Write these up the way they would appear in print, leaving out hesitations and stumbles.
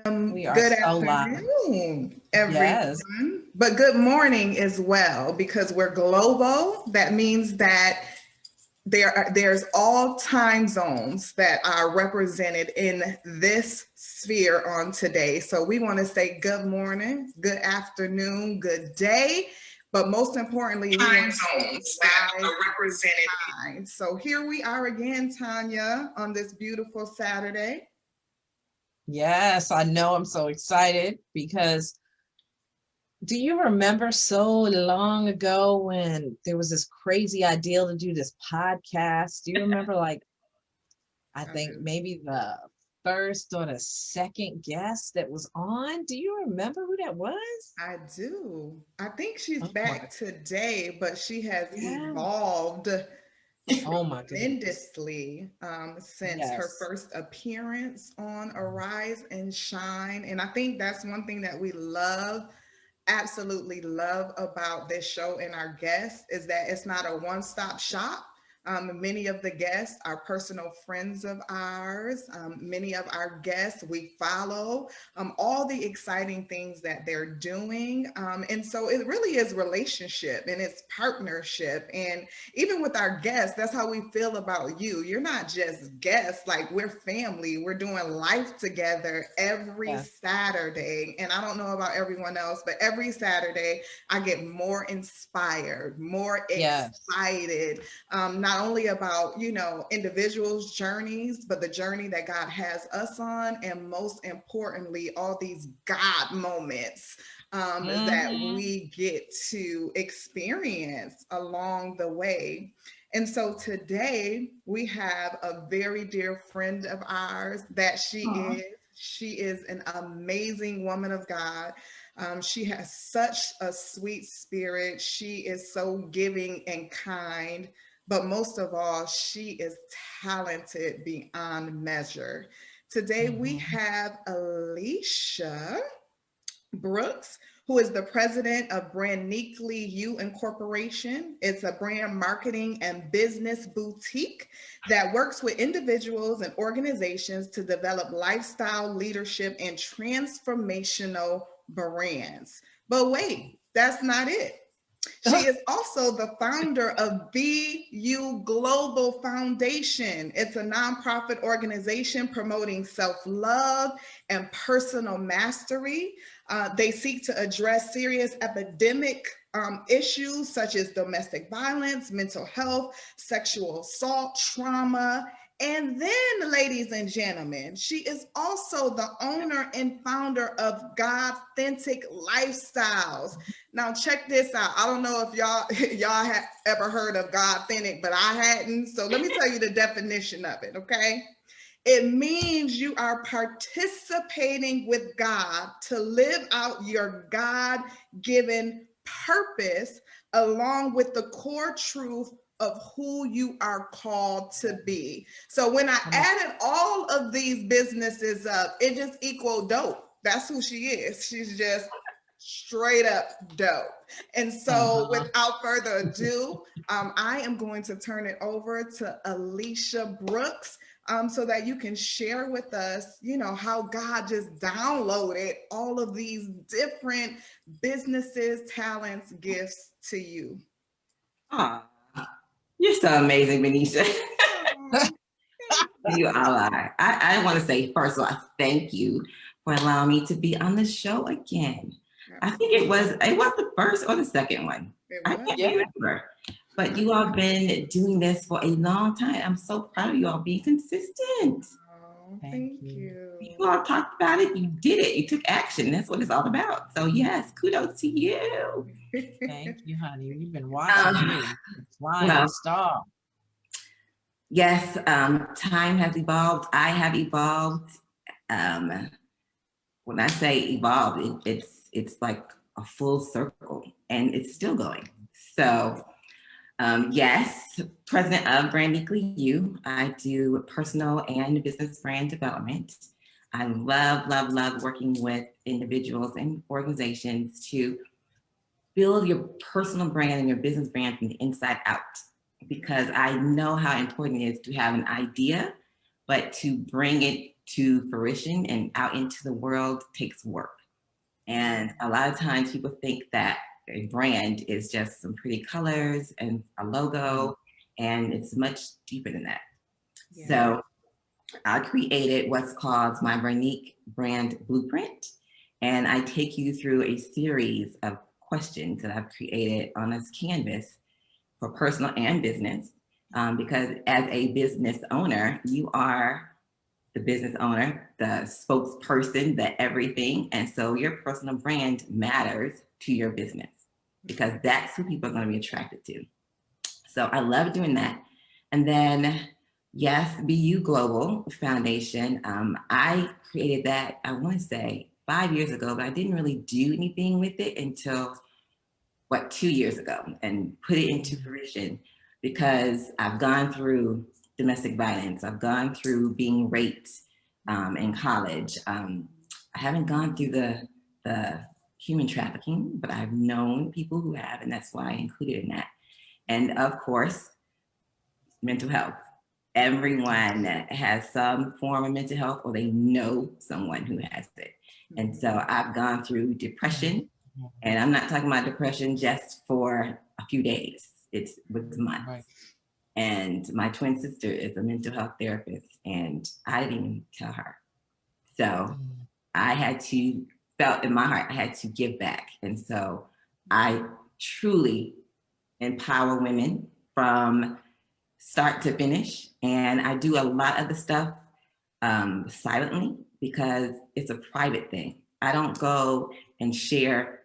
We are Good so live. afternoon, Yes. everyone. But good morning as well, because we're global. That means that there's all time zones that are represented in this sphere on today. So we want to say good morning, good afternoon, good day. But most importantly, we want Time to say zones that rise are represented. time. So here we are again, Tanya, on this beautiful Saturday. Yes, I know I'm so excited because do you remember so long ago when there was this crazy idea to do this podcast? Do you remember I I think do. maybe the first or the second guest that was on? Do you remember who that was? I do. I think she's Oh my, back today, but she has yeah. evolved Oh my goodness. tremendously since her Yes. first appearance on Arise and Shine. And I think that's one thing that we love, absolutely love about this show and our guests is that it's not a one-stop shop. Many of the guests are personal friends of ours. Many of our guests we follow, all the exciting things that they're doing. And so it really is relationship and it's partnership. And even with our guests, that's how we feel about you. You're not just guests, like we're family. We're doing life together every Yeah. Saturday. And I don't know about everyone else, but every Saturday I get more inspired, more Yes. excited, not only about, individuals' journeys, but the journey that God has us on. And most importantly, all these God moments that Hmm. we get to experience along the way. And so today we have a very dear friend of ours that she Aw. is. She is an amazing woman of God. She has such a sweet spirit. She is so giving and kind. But most of all, she is talented beyond measure. Today we Hmm. have Elyshia Brooks, who is the president of BrandNiquely You Incorporation. It's a brand marketing and business boutique that works with individuals and organizations to develop lifestyle, leadership, and transformational brands. But wait, that's not it. She is also the founder of BU Global Foundation. It's a nonprofit organization promoting self love and personal mastery. They seek to address serious epidemic issues such as domestic violence, mental health, sexual assault, trauma. And then, ladies and gentlemen, she is also the owner and founder of Godthentic Lifestyles. Now check this out. I don't know if y'all have ever heard of Godthentic, but I hadn't. So let me tell you the definition of it, okay? It means you are participating with God to live out your God given purpose along with the core truth of who you are called to be. So when I Come on. added all of these businesses up, it just equaled dope. That's who she is. She's just straight up dope. And so Uh-huh. without further ado, I am going to turn it over to Elyshia Brooks so that you can share with us, how God just downloaded all of these different businesses, talents, gifts to you. Aw, you're so amazing, Benicia. Aw, thank You you. all are. I want to say, first of all, thank you for allowing me to be on the show again. I think Absolutely. it was the first or the second one. It I was. can't Yeah. remember. But I you all think. been doing this for a long time. I'm so proud of you all being consistent. Oh, Thank thank you. You you. all talked about it, you did it, you took action. That's what it's all about. So yes, kudos to you. Thank you, honey. We've been watching Um, you. Flying well, star. yes, time has evolved. I have evolved. Um, when I say evolved, it's like a full circle, and it's still going. So, yes, president of BrandNiquely You. I do personal and business brand development. I love, love, love working with individuals and organizations to build your personal brand and your business brand from the inside out, because I know how important it is to have an idea, but to bring it to fruition and out into the world takes work. And a lot of times people think that a brand is just some pretty colors and a logo, and it's much deeper than that. Yeah. So I created what's called my BrandNiquely brand blueprint, and I take you through a series of questions that I've created on this canvas for personal and business, because as a business owner, you are the business owner, the spokesperson, the everything. And so your personal brand matters to your business because that's who people are going to be attracted to. So I love doing that. And then, yes, BU Global Foundation, I created that, I want to say 5 years ago, but I didn't really do anything with it until, 2 years ago, and put it into fruition because I've gone through domestic violence. I've gone through being raped in college. I haven't gone through the human trafficking, but I've known people who have, and that's why I included in that. And of course, mental health. Everyone has some form of mental health, or they know someone who has it. And so I've gone through depression, and I'm not talking about depression just for a few days. It's with months. Right. And my twin sister is a mental health therapist, and I didn't even tell her. So I felt in my heart, I had to give back. And so I truly empower women from start to finish. And I do a lot of the stuff silently because it's a private thing. I don't go and share,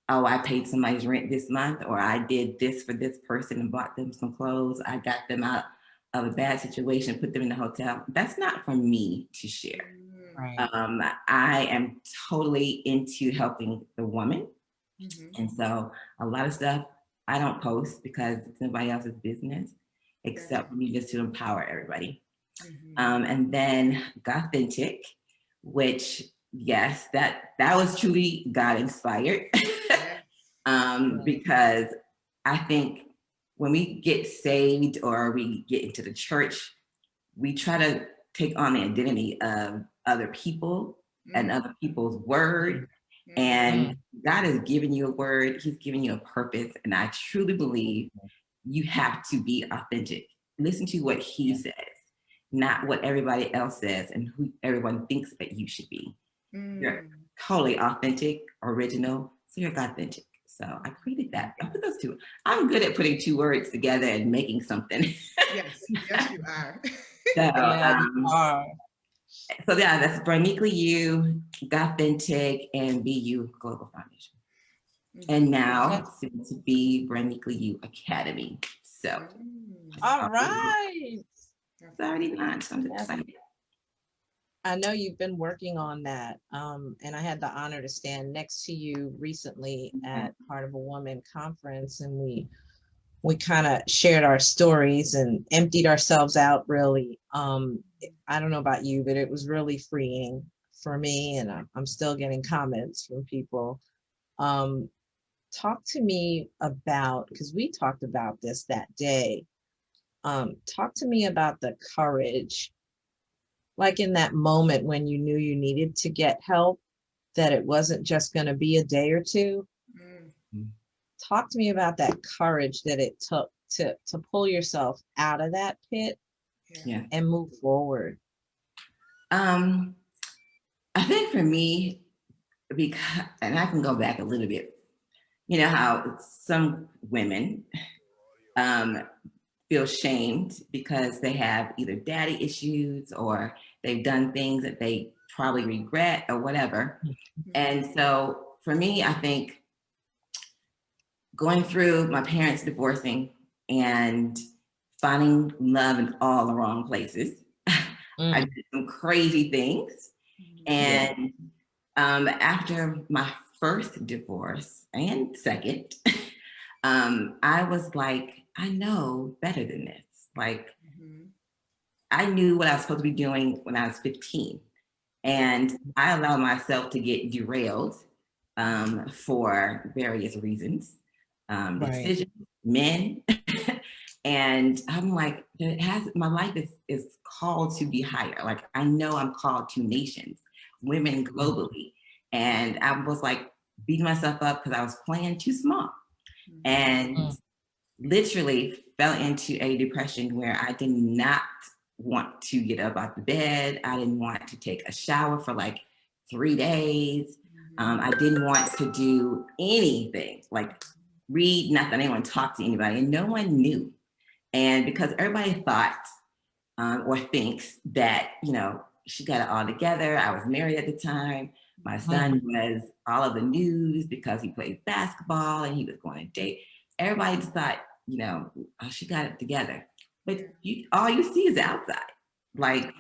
oh, I paid somebody's rent this month, or I did this for this person and bought them some clothes. I got them out of a bad situation, put them in the hotel. That's not for me to share. Right. I am totally into helping the woman. And so a lot of stuff I don't post because it's somebody else's business, except for me just to empower everybody. And then Authentic, which, yes, that was truly God inspired. Because I think when we get saved or we get into the church, we try to take on the identity of other people and other people's word. And God has given you a word, he's given you a purpose. And I truly believe you have to be authentic. Listen to what he says, not what everybody else says and who everyone thinks that you should be. You're totally authentic, original, so you're authentic. So I created that. I put those two. I'm good at putting two words together and making something. Yes, you are. So yeah, that's BrandNiquely You, Authentic, and BU Global Foundation. And now soon to be BrandNiquely You Academy. So all right. It's already launched. I'm excited. I know you've been working on that. And I had the honor to stand next to you recently at Heart of a Woman conference, and we kind of shared our stories and emptied ourselves out, really. I don't know about you, but it was really freeing for me, and I'm still getting comments from people. Talk to me about, because we talked about this that day, talk to me about the courage, like in that moment when you knew you needed to get help, that it wasn't just going to be a day or two. Talk to me about that courage that it took to pull yourself out of that pit and move forward. I think for me, because, and I can go back a little bit, you know how some women feel shamed because they have either daddy issues or they've done things that they probably regret or whatever. And so for me, I think going through my parents divorcing and finding love in all the wrong places, I did some crazy things. And after my first divorce and second, I was like, I know better than this. Like, I knew what I was supposed to be doing when I was 15. And I allowed myself to get derailed for various reasons, decisions, men. And I'm like, my life is called to be higher. Like, I know I'm called to nations, women globally. And I was like beating myself up because I was playing too small, and literally fell into a depression where I did not want to get up out the bed. I didn't want to take a shower for like 3 days. I didn't want to do anything, like read nothing. I didn't want to talk to anybody, and no one knew. And because everybody thought or thinks that, you know, she got it all together. I was married at the time. My son was all of the news because he played basketball and he was going to date. Everybody just thought, you know, oh, she got it together. But all you see is the outside. Like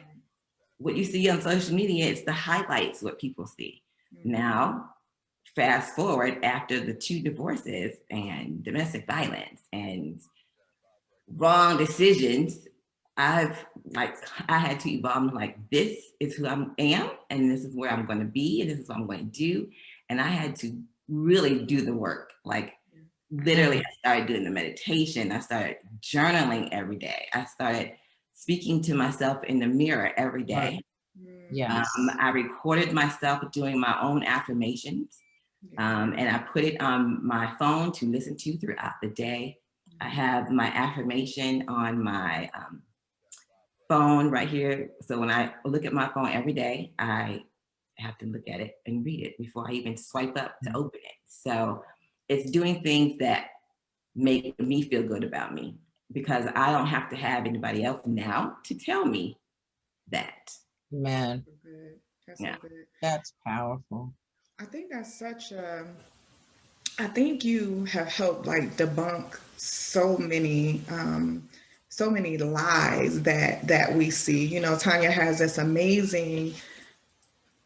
what you see on social media, it's the highlights, what people see. Now, fast forward after the 2 divorces and domestic violence and wrong decisions, I had to evolve. Like, this is who I am, and this is where I'm going to be, and this is what I'm going to do. And I had to really do the work. Like, literally, I started doing the meditation. I started journaling every day. I started speaking to myself in the mirror every day. Yes. I recorded myself doing my own affirmations, and I put it on my phone to listen to throughout the day. I have my affirmation on my phone right here. So when I look at my phone every day, I have to look at it and read it before I even swipe up to open it. So it's doing things that make me feel good about me, because I don't have to have anybody else now to tell me that. Man, That's so good. That's powerful. I think that's such a, I think you have helped like debunk so many lies that we see. You know, Tanya has this amazing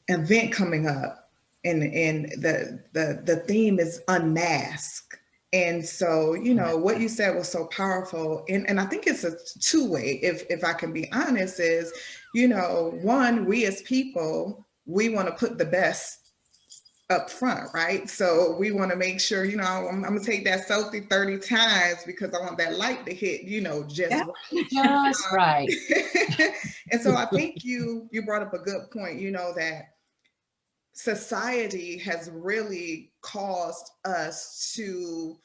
event coming up, and the theme is unmask. And so, you know, what you said was so powerful. And I think it's a two-way, if I can be honest, is, you know, one, we as people, we want to put the best up front, right? So we want to make sure, you know, I'm gonna take that selfie 30 times because I want that light to hit, you know, just right. Just right. And so I think you brought up a good point, you know, that society has really caused us to,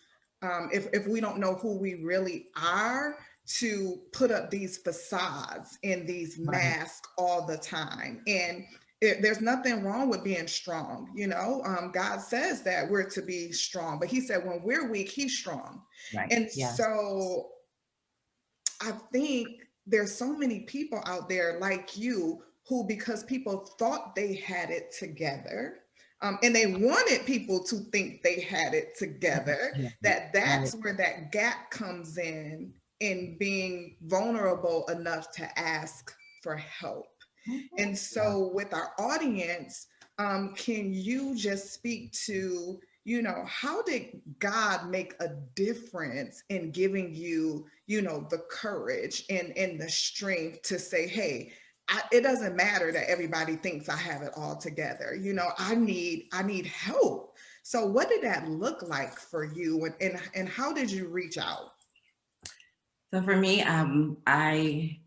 if we don't know who we really are, to put up these facades and these masks all the time. And there's nothing wrong with being strong. You know, God says that we're to be strong, but he said when we're weak, he's strong. Right. And so I think there's so many people out there like you who, because people thought they had it together, and they wanted people to think they had it together, that's where that gap comes in being vulnerable enough to ask for help. And so with our audience, can you just speak to, you know, how did God make a difference in giving you, you know, the courage and the strength to say, hey, it doesn't matter that everybody thinks I have it all together. You know, I need help. So what did that look like for you, and how did you reach out? So for me, I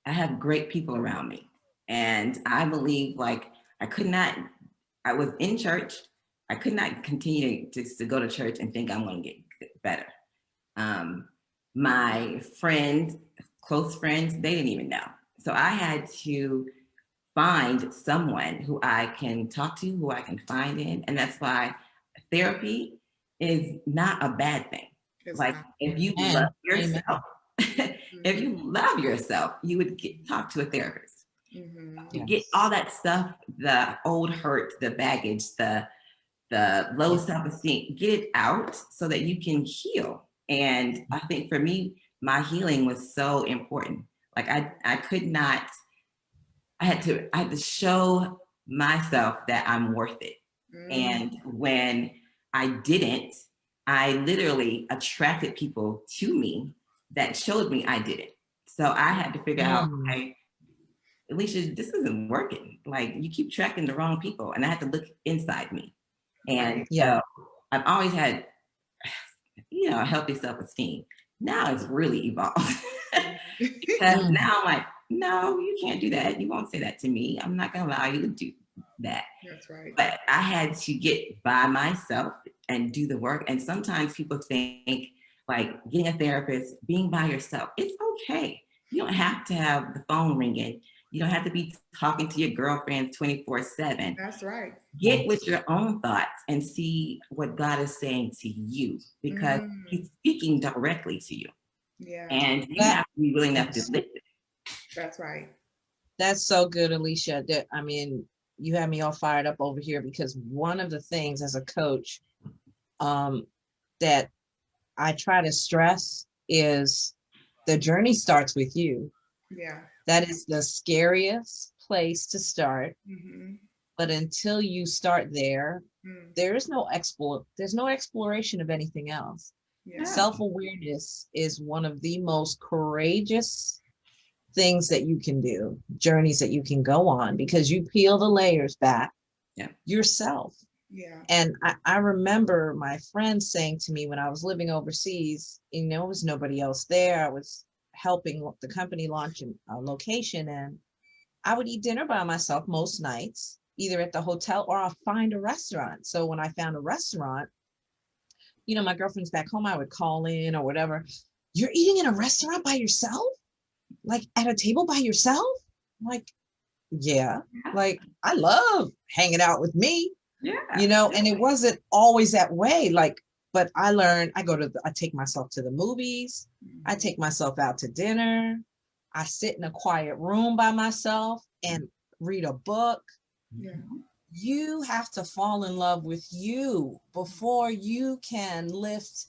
have great people around me, and I believe like I was in church. I could not continue to go to church and think I'm going to get better. My friends, close friends, they didn't even know. So I had to find someone who I can talk to, who I can find in. And that's why therapy is not a bad thing. Like, if you love yourself, if you love yourself, you would talk to a therapist. You get all that stuff, the old hurt, the baggage, the low self-esteem, get it out so that you can heal. And I think for me, my healing was so important. Like I could not, I had to show myself that I'm worth it. And when I didn't, I literally attracted people to me that showed me I didn't. So I had to figure out, okay, Elyshia, this isn't working. Like, you keep attracting the wrong people. And I had to look inside me. And so I've always had, you know, a healthy self-esteem. Now it's really evolved. Because now I'm like, no, you can't do that. You won't say that to me. I'm not going to allow you to do that. That's right. But I had to get by myself and do the work. And sometimes people think like getting a therapist, being by yourself, it's okay. You don't have to have the phone ringing. You don't have to be talking to your girlfriend 24/7. That's right. Get with your own thoughts and see what God is saying to you, because he's speaking directly to you. Yeah. And you have to be willing enough to listen. That's right. That's so good, Elyshia. I mean, you have me all fired up over here, because one of the things as a coach that I try to stress is the journey starts with you. Yeah. That is the scariest place to start. Mm-hmm. But until you start there, there's no exploration of anything else. Yeah. Self-awareness is one of the most courageous things that you can do, journeys that you can go on, because you peel the layers back yourself. Yeah. And I remember my friend saying to me when I was living overseas, there was nobody else there. I was helping the company launch a location, and I would eat dinner by myself most nights, either at the hotel or I'll find a restaurant. So when I found a restaurant, my girlfriend's back home, I would call in or whatever. You're eating in a restaurant by yourself? Like at a table by yourself? Like, yeah, like I love hanging out with me, and it wasn't always that way. Like, but I learned, I take myself to the movies. I take myself out to dinner. I sit in a quiet room by myself and read a book. Yeah. You have to fall in love with you before you can lift,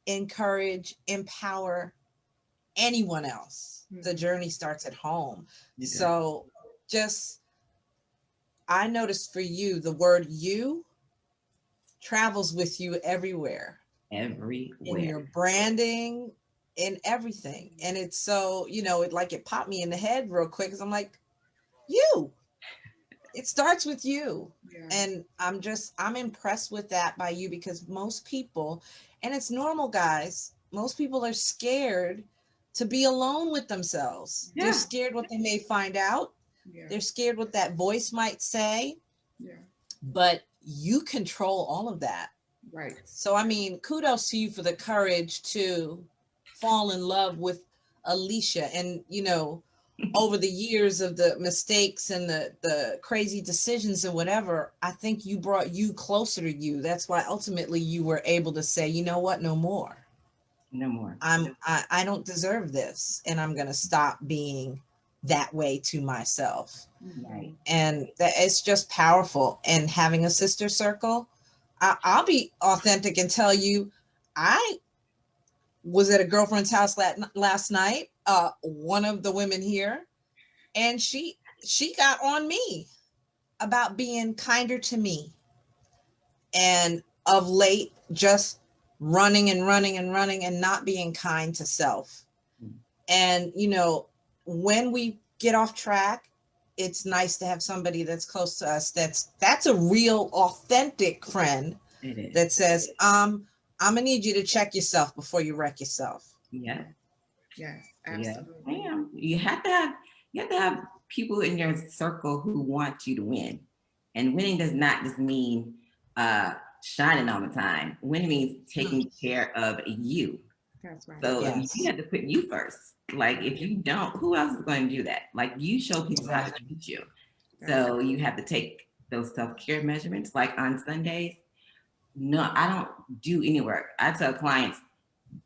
encourage, empower anyone else. The journey starts at home. So I noticed for you, the word you travels with you everywhere. In your branding, in everything. And it's so, it popped me in the head real quick, because I'm like, it starts with you. Yeah. And I'm impressed with that by you, because most people, and it's normal, guys, most people are scared to be alone with themselves. They're scared what they may find out. They're scared what that voice might say. But you control all of that. Right. So, I mean, kudos to you for the courage to fall in love with Elyshia. And, over the years of the mistakes and the crazy decisions and whatever, I think you brought you closer to you. That's why ultimately you were able to say, you know what, no more. No more. I don't deserve this, and I'm going to stop being that way to myself. Right. And that it's just powerful. And having a sister circle, I'll be authentic and tell you, I was at a girlfriend's house last night, one of the women here, and she got on me about being kinder to me. And of late, just running and running and running and not being kind to self. And, when we get off track, it's nice to have somebody that's close to us. That's a real authentic friend that says, I'm gonna need you to check yourself before you wreck yourself. Yes, absolutely. Yeah. You have to have people in your circle who want you to win. And winning does not just mean shining all the time. Winning means taking care of you. That's right. So you have to put you first. Like if you don't, who else is going to do that? Like you show people how to treat you. So you have to take those self-care measurements. Like on Sundays, no, I don't do any work. I tell clients,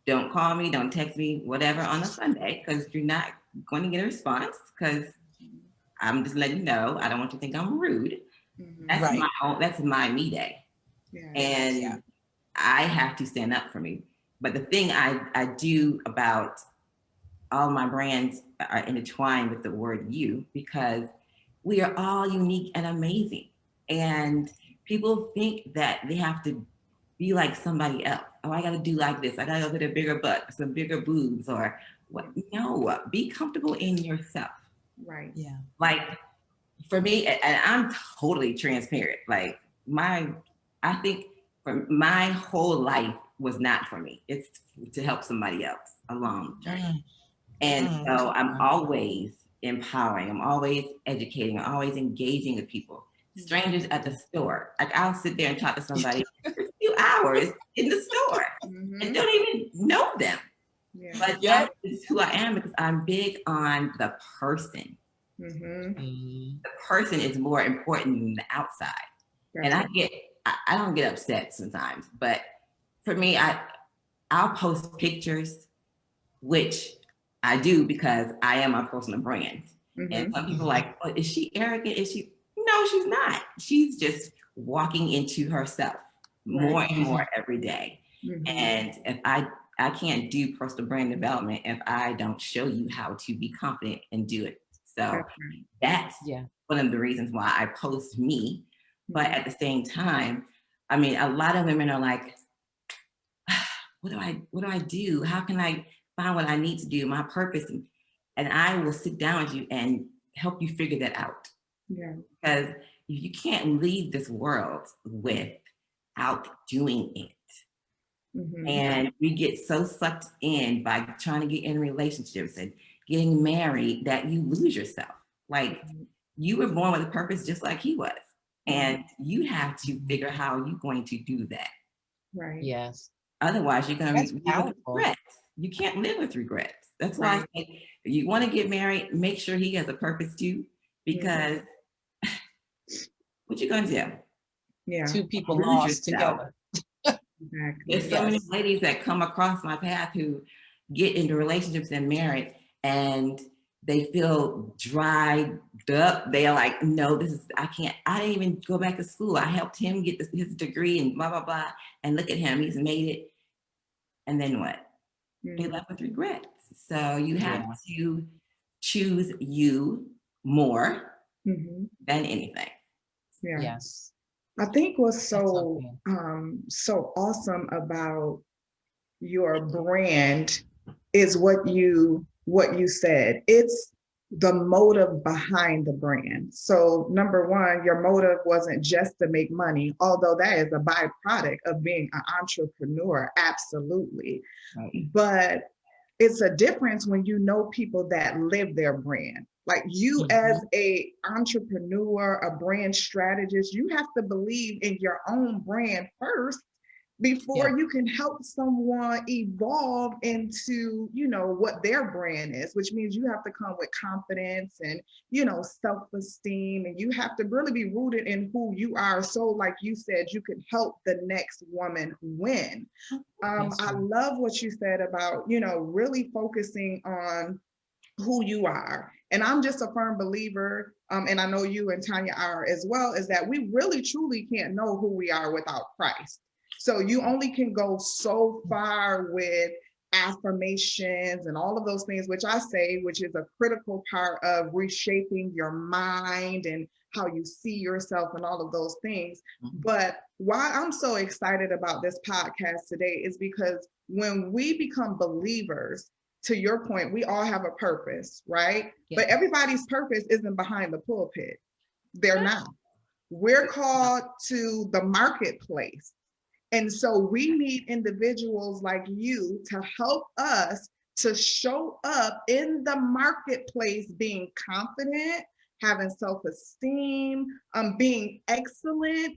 don't call me, don't text me, whatever on a Sunday, because you're not going to get a response, because I'm just letting you know. I don't want you to think I'm rude. That's my me day. And I have to stand up for me. But the thing I do about all my brands are intertwined with the word you, because we are all unique and amazing. And people think that they have to be like somebody else. Oh, I got to do like this. I got to go get a bigger butt, some bigger boobs, or what? No, be comfortable in yourself. Right. Yeah. Like for me, and I'm totally transparent. Like I think for my whole life, was not for me. It's to help somebody else along the journey. Mm, And mm, so I'm always empowering, I'm always educating, I'm always engaging with people. Strangers at the store. Like I'll sit there and talk to somebody for a few hours in the store and don't even know them. Yeah. But Yep. that's who I am because I'm big on the person. Mm-hmm. The person is more important than the outside. And I don't get upset sometimes, but for me, I'll post pictures, which I do because I am a personal brand. Mm-hmm. And some people are like, oh, is she arrogant? Is she? No, she's not. She's just walking into herself more and more every day. Mm-hmm. And if I can't do personal brand development if I don't show you how to be confident and do it. So that's one of the reasons why I post me. But at the same time, I mean, a lot of women are like, what do I do? How can I find what I need to do, my purpose? And I will sit down with you and help you figure that out. Yeah. Because you can't leave this world without doing it. Mm-hmm. And we get so sucked in by trying to get in relationships and getting married that you lose yourself. Like you were born with a purpose just like he was. And you have to figure how you're going to do that. Right. Yes. Otherwise, you're going to be powerful. with regrets. You can't live with regrets. That's why I say if you want to get married, make sure he has a purpose too, because what you going to do? Yeah. Two people lost together. Exactly. There's so many ladies that come across my path who get into relationships and married and they feel dried up. They're like, no, I didn't even go back to school. I helped him get his degree and blah, blah, blah. And look at him, he's made it. And then what? They left with regrets. So you have to choose you more than anything. Yeah. Yes. I think what's so awesome about your brand is what you said. It's the motive behind the brand. So number one, your motive wasn't just to make money, although that is a byproduct of being an entrepreneur, absolutely. Right. But it's a difference when you know people that live their brand. Like you as a entrepreneur, a brand strategist, you have to believe in your own brand first before you can help someone evolve into, what their brand is, which means you have to come with confidence and, self-esteem, and you have to really be rooted in who you are. So like you said, you can help the next woman win. I love what you said about, really focusing on who you are. And I'm just a firm believer, and I know you and Tanya are as well, is that we really truly can't know who we are without Christ. So you only can go so far with affirmations and all of those things, which I say, which is a critical part of reshaping your mind and how you see yourself and all of those things. But why I'm so excited about this podcast today is because when we become believers, to your point, we all have a purpose, right? But everybody's purpose isn't behind the pulpit. They're not. We're called to the marketplace. And so we need individuals like you to help us to show up in the marketplace, being confident, having self-esteem, being excellent.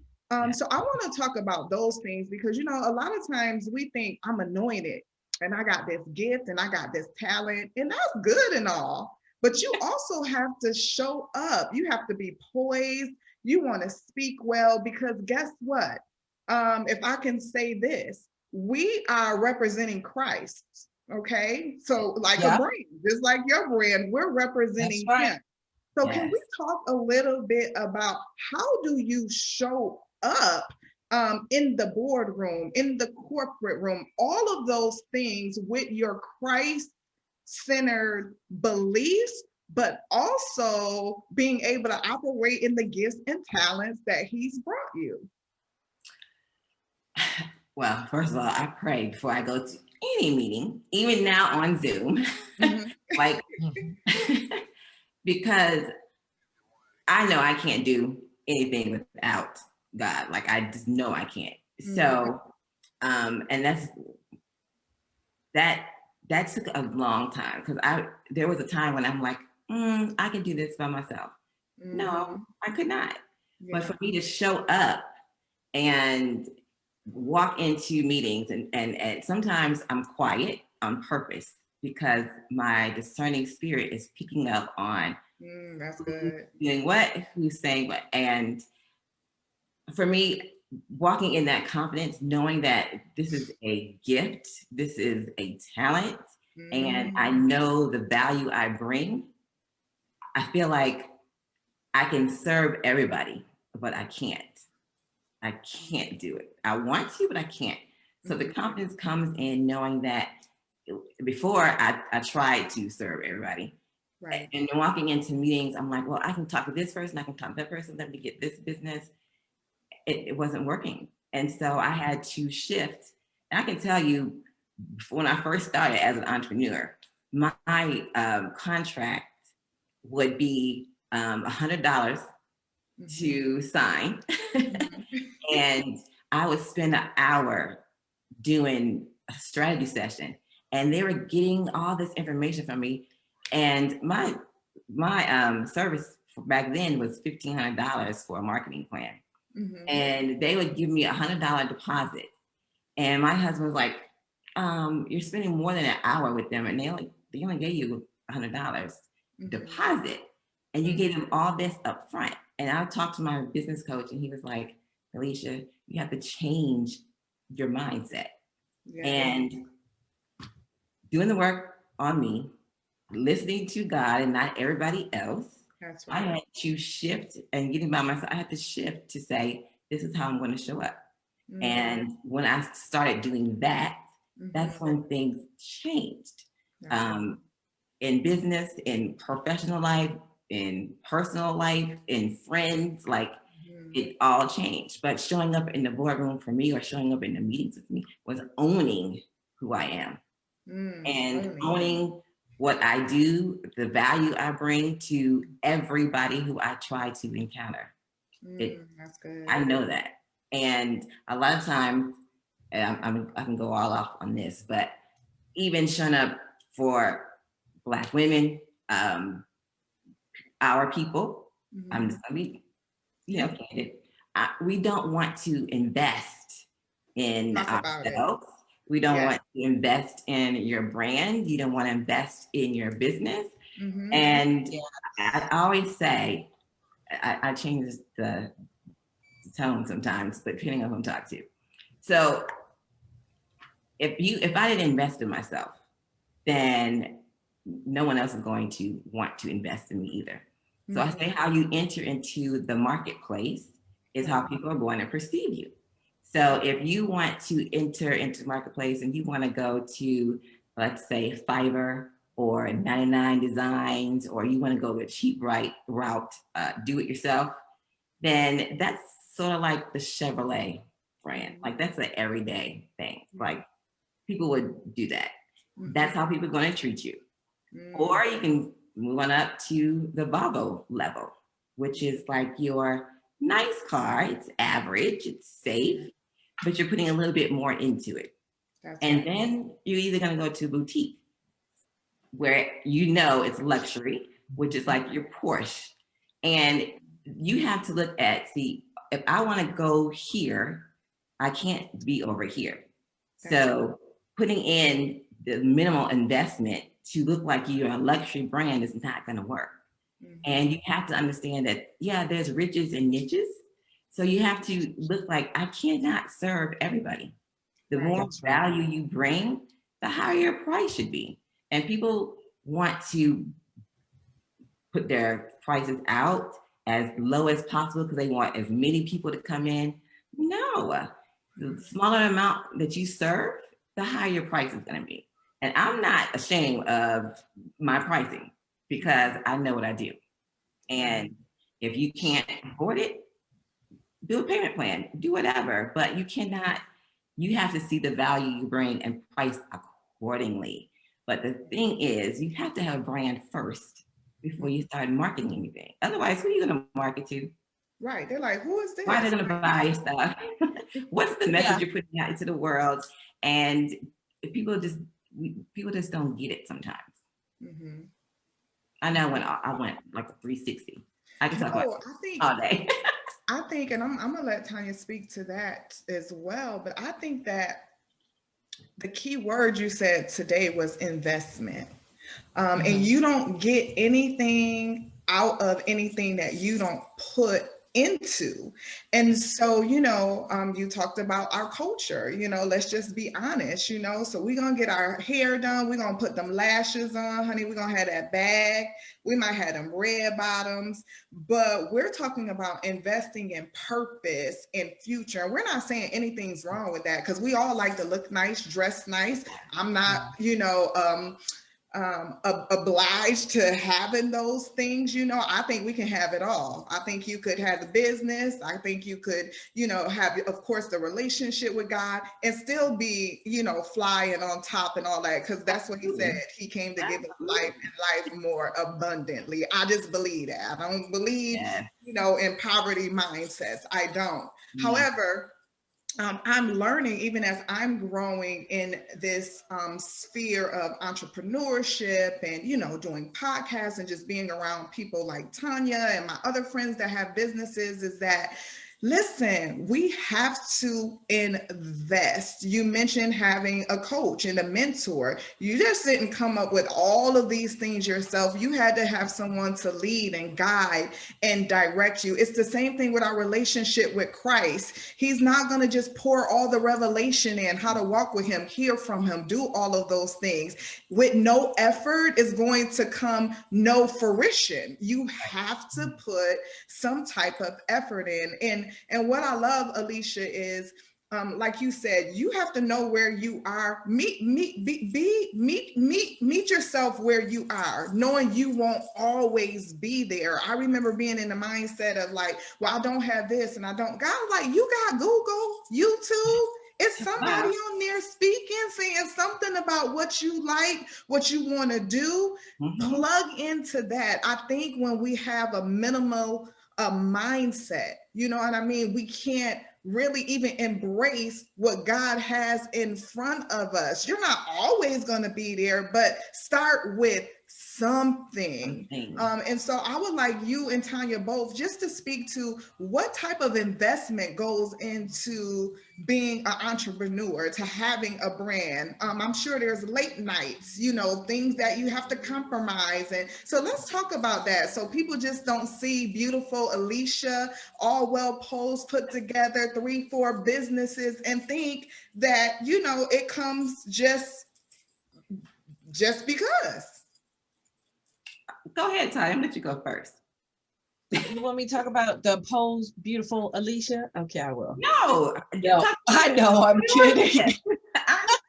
So I want to talk about those things because, a lot of times we think I'm anointed and I got this gift and I got this talent, and that's good and all. But you also have to show up. You have to be poised. You want to speak well, because guess what? If I can say this, we are representing Christ. Okay. So like a brand, just like your brand, we're representing him. So can we talk a little bit about how do you show up in the boardroom, in the corporate room, all of those things with your Christ-centered beliefs, but also being able to operate in the gifts and talents that he's brought you? Well, first of all, I pray before I go to any meeting, even now on Zoom, because I know I can't do anything without God. Like I just know I can't. So And that took a long time because there was a time when I'm like, I can do this by myself. No, I could not. Yeah. But for me to show up and walk into meetings and sometimes I'm quiet on purpose because my discerning spirit is picking up on That's good. doing what, who's saying what. And for me, walking in that confidence, knowing that this is a gift, this is a talent, and I know the value I bring, I feel like I can serve everybody, but I can't. I can't do it. I want to, but I can't. So the confidence comes in knowing that before I tried to serve everybody. Right. And walking into meetings, I'm like, well, I can talk to this person, I can talk to that person, let me get this business. It wasn't working. And so I had to shift. And I can tell you, when I first started as an entrepreneur, my contract would be $100 to sign. And I would spend an hour doing a strategy session. And they were getting all this information from me. And my service back then was $1,500 for a marketing plan. And they would give me $100 deposit. And my husband was like, you're spending more than an hour with them, and they only gave you $100 deposit, and you gave them all this up front. And I talked to my business coach, and he was like, Elyshia, you have to change your mindset. And doing the work on me, listening to God and not everybody else. That's right. I had to shift and getting by myself. I had to shift to say, this is how I'm going to show up. And when I started doing that, that's when things changed. In business, in professional life, in personal life, in friends, like it all changed. But showing up in the boardroom for me or showing up in the meetings with me was owning who I am and owning what I do, the value I bring to everybody who I try to encounter. That's good. I know that. And a lot of times, I can go all off on this, but even showing up for Black women, our people, I'm just gonna be, candid. We don't want to invest in ourselves. We don't want to invest in your brand. You don't want to invest in your business. And I always say, I change the tone sometimes, but depending on who I'm talking to. So if I didn't invest in myself, then no one else is going to want to invest in me either. So I say how you enter into the marketplace is how people are going to perceive you. So if you want to enter into the marketplace and you want to go to, let's say, Fiverr or 99 Designs, or you want to go the cheap route, do it yourself, then that's sort of like the Chevrolet brand. Like that's an everyday thing. Like people would do that. That's how people are going to treat you. Or you can move on up to the Volvo Level, which is like your nice car. It's average, it's safe, but you're putting a little bit more into it. Then you're either going to go to boutique, where it's luxury, which is like your Porsche. And you have to look at, if I want to go here, I can't be over here. So putting in the minimal investment to look like you're a luxury brand is not going to work. And you have to understand that, there's riches and niches. So you have to look like, I cannot serve everybody. The more value you bring, the higher your price should be. And people want to put their prices out as low as possible because they want as many people to come in. No, the smaller amount that you serve, the higher your price is going to be. And I'm not ashamed of my pricing because I know what I do. And if you can't afford it, do a payment plan, do whatever, but you have to see the value you bring and price accordingly. But the thing is, you have to have a brand first before you start marketing anything. Otherwise, who are you going to market to? Right. They're like, who is Why they're this? going to buy stuff? What's the message Yeah. you're putting out into the world? And people just don't get it sometimes. Mm-hmm. I know when I went like a 360. I can talk about No, all day. I think, and I'm gonna let Tanya speak to that as well, but I think that the key word you said today was investment. And Mhm. you don't get anything out of anything that you don't put into. And so, you talked about our culture, let's just be honest, so we're going to get our hair done. We're going to put them lashes on, honey. We're going to have that bag. We might have them red bottoms, but we're talking about investing in purpose and future. And we're not saying anything's wrong with that because we all like to look nice, dress nice. I'm not, obliged to having those things. I think we can have it all. I think you could have the business. I think you could, have, of course, the relationship with God and still be, flying on top and all that. Because that's what he said. He came to give us life and life more abundantly. I just believe that. I don't believe, Yeah. in poverty mindsets. I don't. However, I'm learning even as I'm growing in this sphere of entrepreneurship and, doing podcasts and just being around people like Tanya and my other friends that have businesses is that, listen, we have to invest. You mentioned having a coach and a mentor. You just didn't come up with all of these things yourself. You had to have someone to lead and guide and direct you. It's the same thing with our relationship with Christ. He's not going to just pour all the revelation in how to walk with him, hear from him, do all of those things. With no effort is going to come no fruition. You have to put some type of effort in. And what I love, Elyshia, is like you said, you have to know where you are. Meet yourself where you are, knowing you won't always be there. I remember being in the mindset of like, well, I don't have this and I don't. God, like, you got Google, YouTube. It's somebody on there speaking, saying something about what you like, what you want to do. Plug into that. I think when we have a minimal mindset, you know what I mean? We can't really even embrace what God has in front of us. You're not always going to be there, but start with something. And so I would like you and Tanya both just to speak to what type of investment goes into being an entrepreneur, to having a brand. I'm sure there's late nights, things that you have to compromise. And so let's talk about that. So people just don't see beautiful Elyshia, all well posed, put together, 3-4 businesses and think that, it comes just because. Go ahead, Ty. I'm gonna let you go first. You want me to talk about the pose beautiful Elyshia? Okay, I will. No, I know, I'm kidding.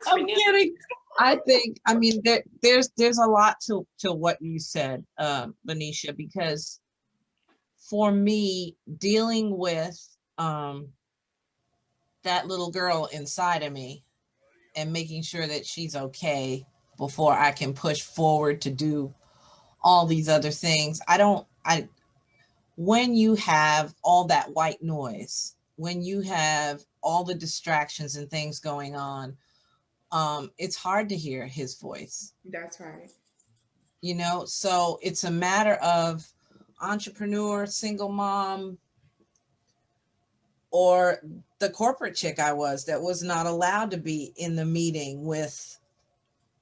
I'm kidding. I mean, there's a lot to what you said, Lanisha, because for me, dealing with that little girl inside of me and making sure that she's okay before I can push forward to do all these other things. When you have all that white noise, when you have all the distractions and things going on, it's hard to hear his voice. That's right. So it's a matter of entrepreneur, single mom, or the corporate chick I was that was not allowed to be in the meeting with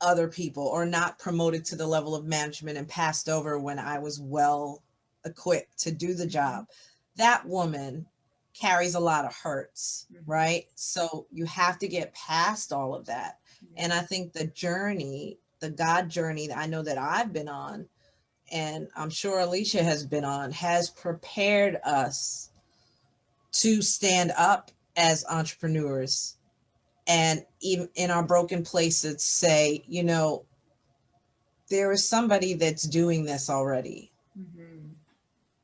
other people or not promoted to the level of management and passed over when I was well equipped to do the job. That woman carries a lot of hurts, right? So you have to get past all of that. And I think the journey, the God journey that I know that I've been on, and I'm sure Elyshia has been on, has prepared us to stand up as entrepreneurs and even in our broken places say, there is somebody that's doing this already.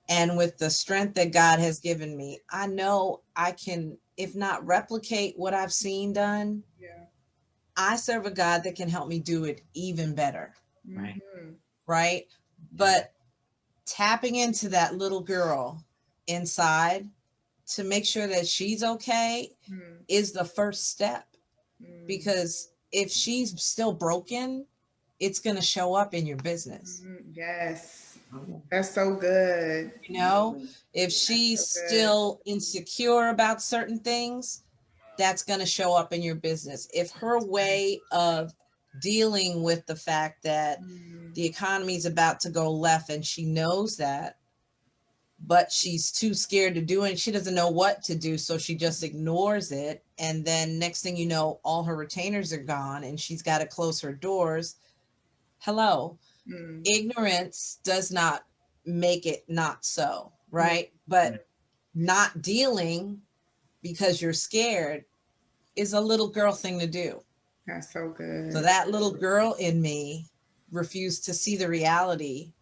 And with the strength that God has given me, I know I can, if not replicate what I've seen done, I serve a God that can help me do it even better. Right. But tapping into that little girl inside to make sure that she's okay is the first step. Because if she's still broken, it's going to show up in your business. Yes. That's so good. You know, if she's still insecure about certain things, that's going to show up in your business. If her way of dealing with the fact that the economy is about to go left and she knows that, but she's too scared to do it, she doesn't know what to do, so she just ignores it, and then next thing you know, all her retainers are gone and she's got to close her doors. Hello. Ignorance does not make it not so, right? But not dealing because you're scared is a little girl thing to do. That's so good. So that little girl in me refused to see the reality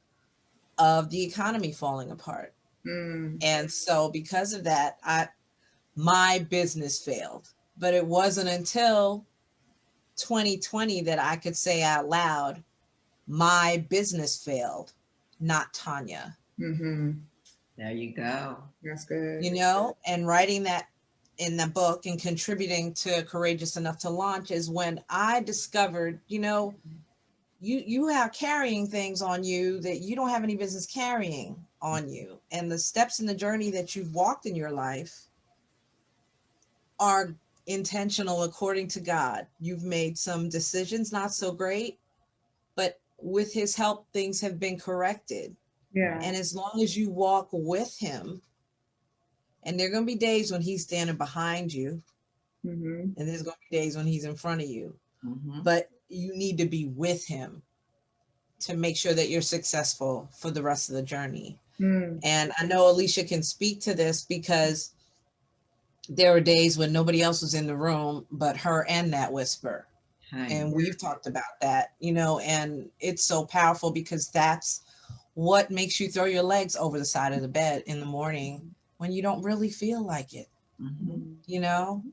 of the economy falling apart. And so because of that, my business failed. But it wasn't until 2020 that I could say out loud, my business failed, not Tanya. There you go. That's good. You know, and writing that in the book and contributing to Courageous Enough to Launch is when I discovered, you know, you are carrying things on you that you don't have any business carrying on you. And the steps in the journey that you've walked in your life are intentional according to God. You've made some decisions not so great, but with his help, things have been corrected. Yeah. And as long as you walk with him, and there are going to be days when he's standing behind you, and there's going to be days when he's in front of you, but you need to be with him to make sure that you're successful for the rest of the journey. And I know Elyshia can speak to this because there were days when nobody else was in the room but her and that whisper. And we've talked about that, you know, and it's so powerful because that's what makes you throw your legs over the side of the bed in the morning when you don't really feel like it, you know?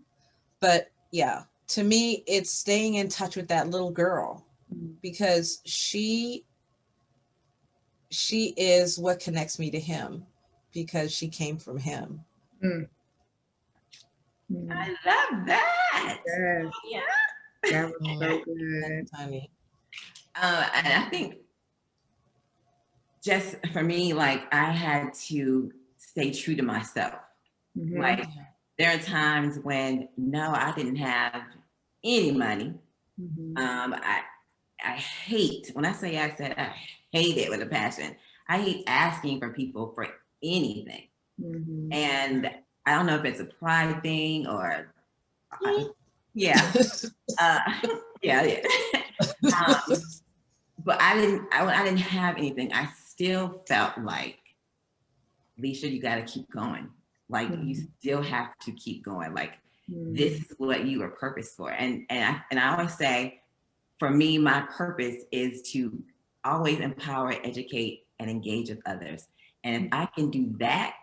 But yeah, to me, it's staying in touch with that little girl because she is what connects me to him because she came from him. I love that. Yes. Yeah. That was so good. Honey. And I think just for me, like I had to stay true to myself. Like there are times when I didn't have any money. I hate, when I say I said I hate it with a passion. I hate asking for people for anything. And I don't know if it's a pride thing or yeah. Yeah. But I didn't have anything. I still felt like, Elyshia, you got to keep going. Like you still have to keep going. Like this is what you were purposed for. And I always say, for me, my purpose is to always empower, educate, and engage with others. And if I can do that,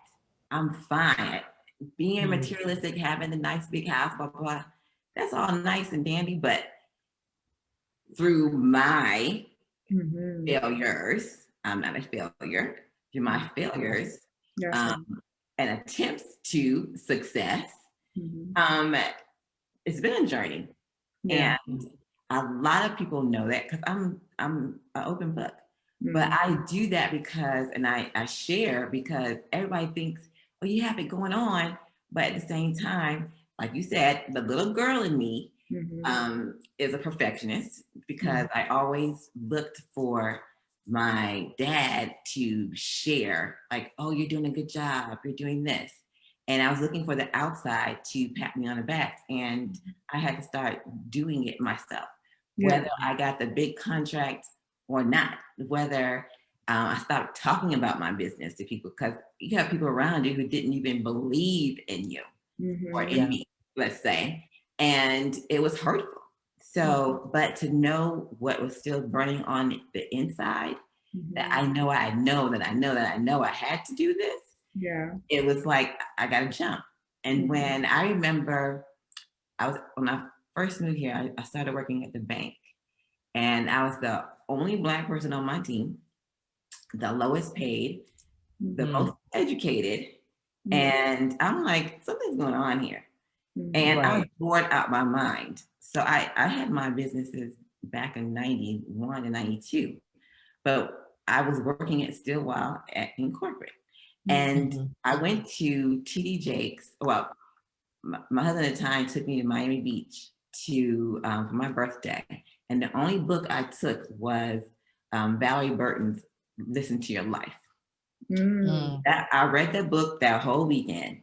I'm fine. Being materialistic, having a nice big house, blah, blah, blah, that's all nice and dandy. But through my failures, I'm not a failure, through my failures and attempts to success, it's been a journey. And a lot of people know that because I'm an open book. But I do that because, and I share because everybody thinks, well, you have it going on. But at the same time, like you said, the little girl in me is a perfectionist because I always looked for my dad to share, like, oh, you're doing a good job, you're doing this. And I was looking for the outside to pat me on the back. And I had to start doing it myself, whether I got the big contract or not, whether I stopped talking about my business to people, because you have people around you who didn't even believe in you or in me, let's say. And it was hurtful. So, but to know what was still burning on the inside, that I know I had to do this. It was like, I got to jump. And when I remember, when I first moved here, I started working at the bank. And I was the only Black person on my team, the lowest paid, the most educated, And I'm like, something's going on here. And I was Right. bored out my mind. So I had my businesses back in 91 and 92, but I was working at Stillwell in corporate. And Mhm. I went to TD Jakes. Well, my husband at the time took me to Miami Beach for my birthday. And the only book I took was Valerie Burton's Listen to Your Life. Mm. I read the book that whole weekend.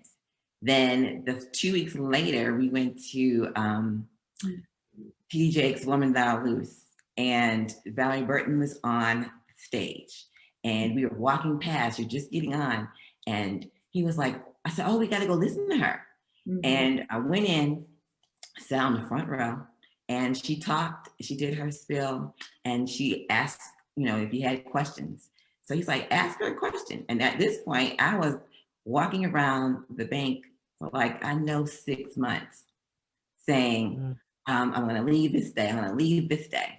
Then 2 weeks later, we went to TD Jakes' Woman Thou Loose, and Valerie Burton was on stage. And we were walking past, you're just getting on. And he was like, I said, oh, we got to go listen to her. And I went in, sat on the front row, and she talked, she did her spiel, and she asked, if you had questions. So he's like, ask her a question. And at this point, I was walking around the bank for 6 months saying, I'm going to leave this day, I'm going to leave this day.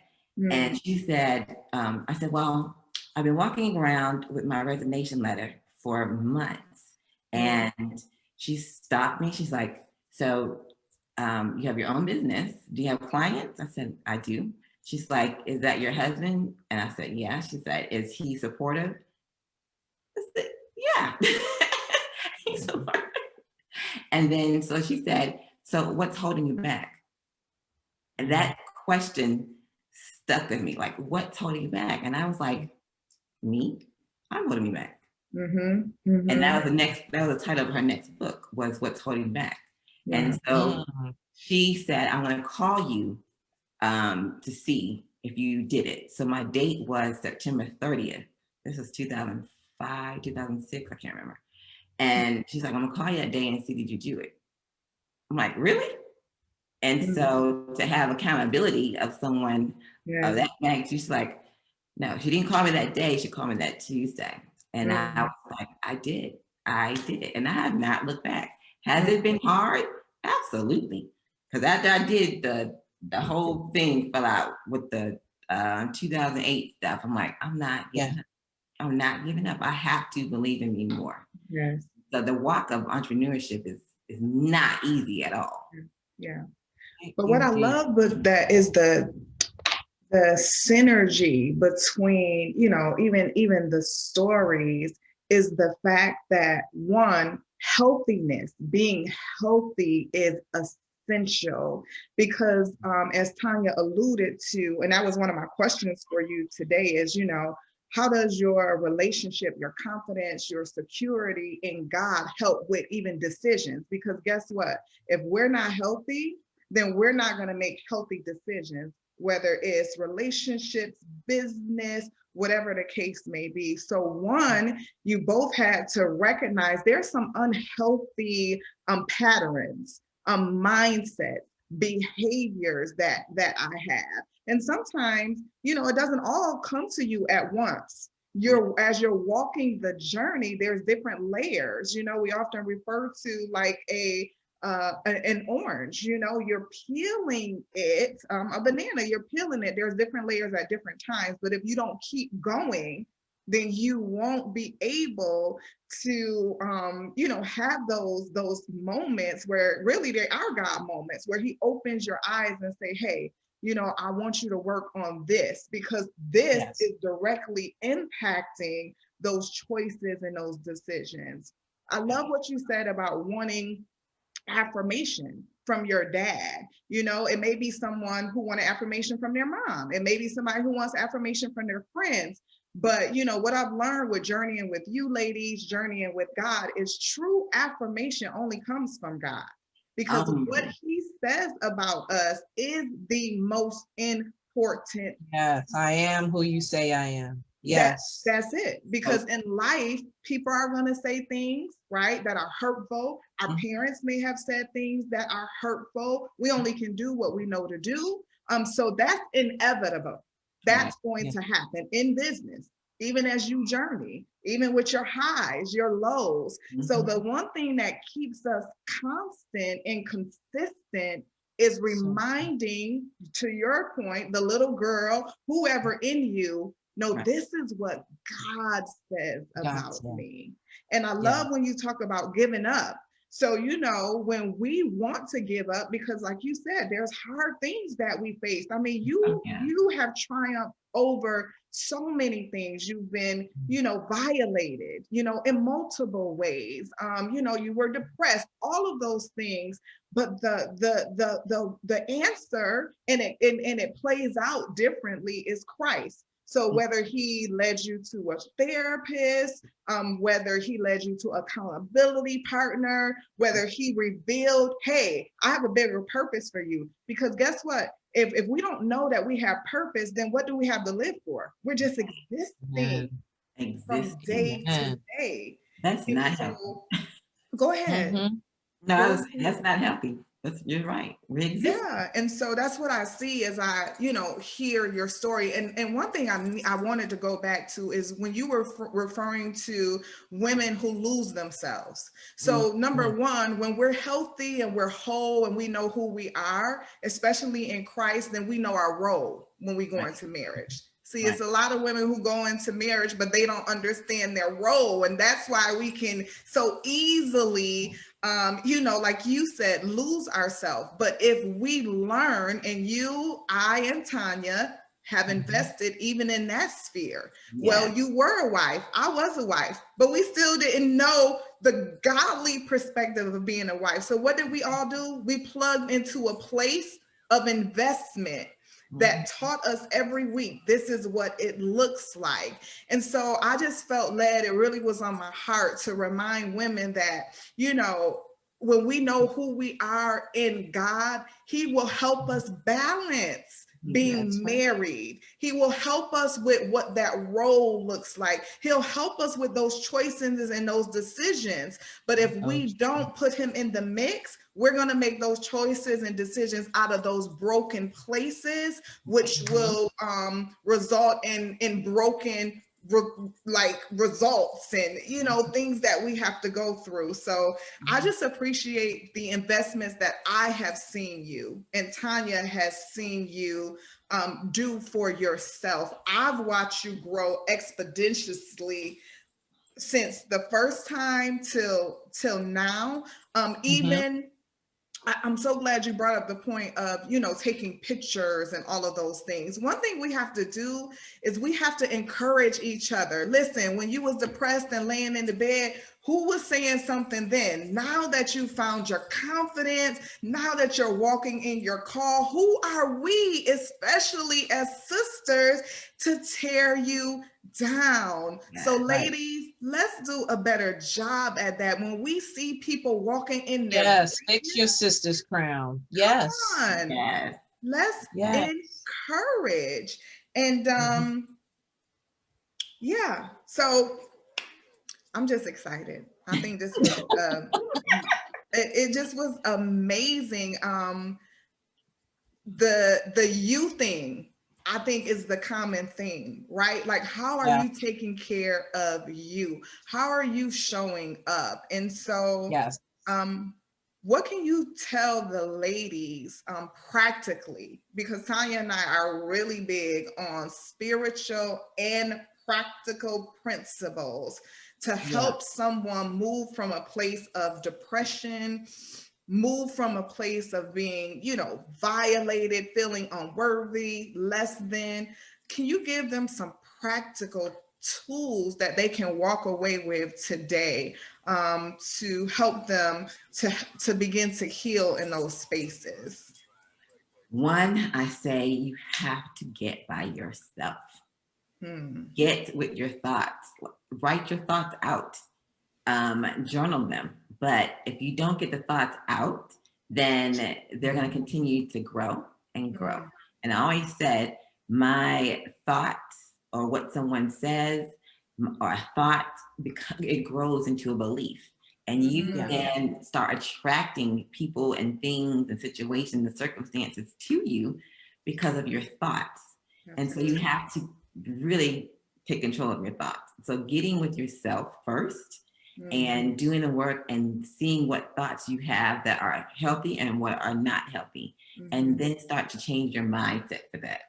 And she said, I said, well, I've been walking around with my resignation letter for months. And she stopped me. She's like, so you have your own business. Do you have clients? I said, I do. She's like, is that your husband? And I said, yeah. She said, is he supportive? I said, yeah. He's supportive. And then, so she said, so what's holding you back? And that question stuck with me, like, what's holding you back? And I was like, me? I'm holding me back. And that was the title of her next book, was What's Holding You Back. Yeah. And so she said, I'm going to call you to see if you did it. So my date was September 30th. This was 2005, 2006, I can't remember. And she's like, I'm going to call you that day and see, did you do it? I'm like, really? And so to have accountability of someone of that magnitude, she's like, no, she didn't call me that day. She called me that Tuesday. And I was like, I did it. And I have not looked back. Has it been hard? Absolutely. Because after I did the whole thing fell out with the 2008 stuff, I'm like, I'm not giving up. I'm not giving up. I have to believe in me more. Yes. So the walk of entrepreneurship is not easy at all. Yeah. But what I love with that is the synergy between, even the stories, is the fact that, one, healthiness, being healthy is essential, because as Tanya alluded to, and that was one of my questions for you today, is, how does your relationship, your confidence, your security in God help with even decisions? Because guess what? If we're not healthy, then we're not going to make healthy decisions, whether it's relationships, business, whatever the case may be. So one, you both had to recognize there's some unhealthy patterns, mindset, behaviors that I have. And sometimes, it doesn't all come to you at once. As you're walking the journey, there's different layers. We often refer to like an orange, you're peeling it, a banana, you're peeling it. There's different layers at different times, but if you don't keep going, then you won't be able to, have those moments where really they are God moments, where he opens your eyes and say, hey, I want you to work on this, because this is directly impacting those choices and those decisions. I love what you said about wanting affirmation from your dad. It may be someone who wants affirmation from their mom. It may be somebody who wants affirmation from their friends. But what I've learned with journeying with you ladies, journeying with God, is true affirmation only comes from God, because what he says about us is the most important. Yes, I am who you say I am. Yes. That's it. Because in life, people are going to say things, right, that are hurtful. Our parents may have said things that are hurtful. We only can do what we know to do. So that's inevitable. That's going to happen in business, even as you journey, even with your highs, your lows. So the one thing that keeps us constant and consistent is reminding, to your point, the little girl, whoever in you, No, Right. this is what God says God about said. me. And I Yeah. love when you talk about giving up. So, you know, when we want to give up, because like you said, there's hard things that we face. I mean, you have triumphed over so many things. You've been, you know, violated, you know, in multiple ways. You know, you were depressed, all of those things. But the answer, and it plays out differently, is Christ. So whether he led you to a therapist, whether he led you to accountability partner, whether he revealed, hey, I have a bigger purpose for you. Because guess what? If we don't know that we have purpose, then what do we have to live for? We're just existing from day to Amen. day. That's And not healthy. so, go ahead. Mm-hmm. No, Go that's ahead. not healthy. You're right. We exist. Yeah, and so that's what I see as I, you know, hear your story. And one thing I wanted to go back to is when you were referring to women who lose themselves. So number one, when we're healthy and we're whole and we know who we are, especially in Christ, then we know our role when we go into marriage. See, it's a lot of women who go into marriage, but they don't understand their role. And that's why we can so easily, you know, like you said, lose ourselves. But if we learn, and you, I, and Tanya have invested even in that sphere. Well, you were a wife, I was a wife, but we still didn't know the godly perspective of being a wife. So what did we all do? We plugged into a place of investment that taught us every week, this is what it looks like. And so I just felt led, it really was on my heart to remind women that, you know, when we know who we are in God, he will help us balance being married. He will help us with what that role looks like. He'll help us with those choices and those decisions. But if we don't put him in the mix, we're going to make those choices and decisions out of those broken places, which will result in broken like results and, you know, things that we have to go through. So I just appreciate the investments that I have seen you and Tanya has seen you do for yourself. I've watched you grow exponentially since the first time till now. Even I'm so glad you brought up the point of, you know, taking pictures and all of those things. One thing we have to do is we have to encourage each other. Listen, when you was depressed and laying in the bed, who was saying something then? Now that you found your confidence, now that you're walking in your call, who are we, especially as sisters, to tear you down? So ladies, let's do a better job at that. When we see people walking in their Fix your sister's crown. come on, let's encourage. And yeah, so I'm just excited. I think this was it just was amazing. The you thing, I think, is the common theme, right? Like, how are you taking care of you? How are you showing up? And so what can you tell the ladies practically? Because Tanya and I are really big on spiritual and practical principles to help someone move from a place of depression, move from a place of being, you know, violated, feeling unworthy, less than. Can you give them some practical tools that they can walk away with today to help them to begin to heal in those spaces? One, I say you have to get by yourself. Get with your thoughts. Write your thoughts out. Journal them. But if you don't get the thoughts out, then they're going to continue to grow and grow. And I always said, my thoughts or what someone says or a thought, because it grows into a belief. And you can start attracting people and things and situations and circumstances to you because of your thoughts. And so you have to really take control of your thoughts. So getting with yourself first and doing the work and seeing what thoughts you have that are healthy and what are not healthy. And then start to change your mindset for that.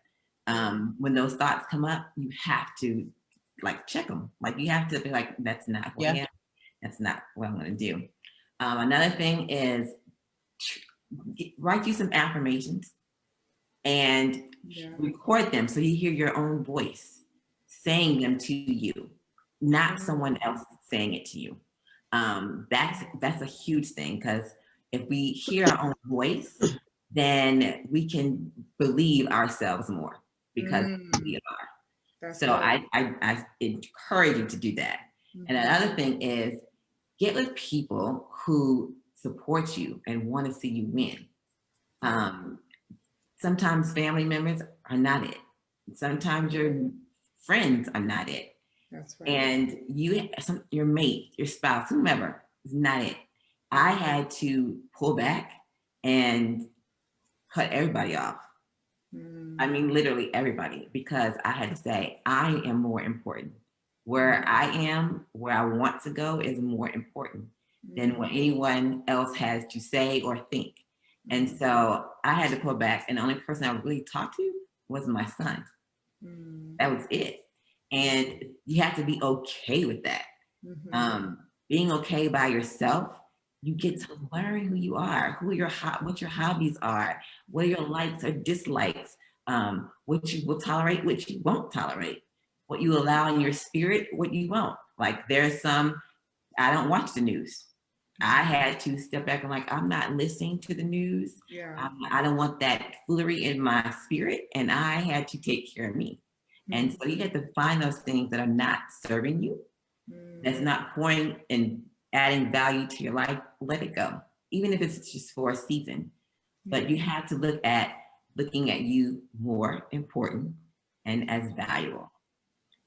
When those thoughts come up, you have to like check them. Like you have to be like, that's not who I am. That's not what I'm going to do. Another thing is write you some affirmations and record them so you hear your own voice saying them to you, not someone else saying it to you. That's a huge thing, because if we hear our own voice, then we can believe ourselves more because we are. That's so right. I encourage you to do that. And another thing is get with people who support you and want to see you win. Sometimes family members are not it. Sometimes your friends are not it. That's right. And your mate, your spouse, whomever is not it. I had to pull back and cut everybody off. I mean, literally everybody, because I had to say, I am more important. Where I am, where I want to go is more important than what anyone else has to say or think. And so I had to pull back, and the only person I really talked to was my son. That was it. And you have to be okay with that. Being okay by yourself, you get to learn who you are, what your hobbies are, what your likes or dislikes, what you will tolerate, what you won't tolerate, what you allow in your spirit, what you won't. Like there's I don't watch the news. I had to step back and like, I'm not listening to the news. I don't want that foolery in my spirit, and I had to take care of me. And so you have to find those things that are not serving you, that's not pouring and adding value to your life. Let it go, even if it's just for a season. But you have to looking at you more important and as valuable.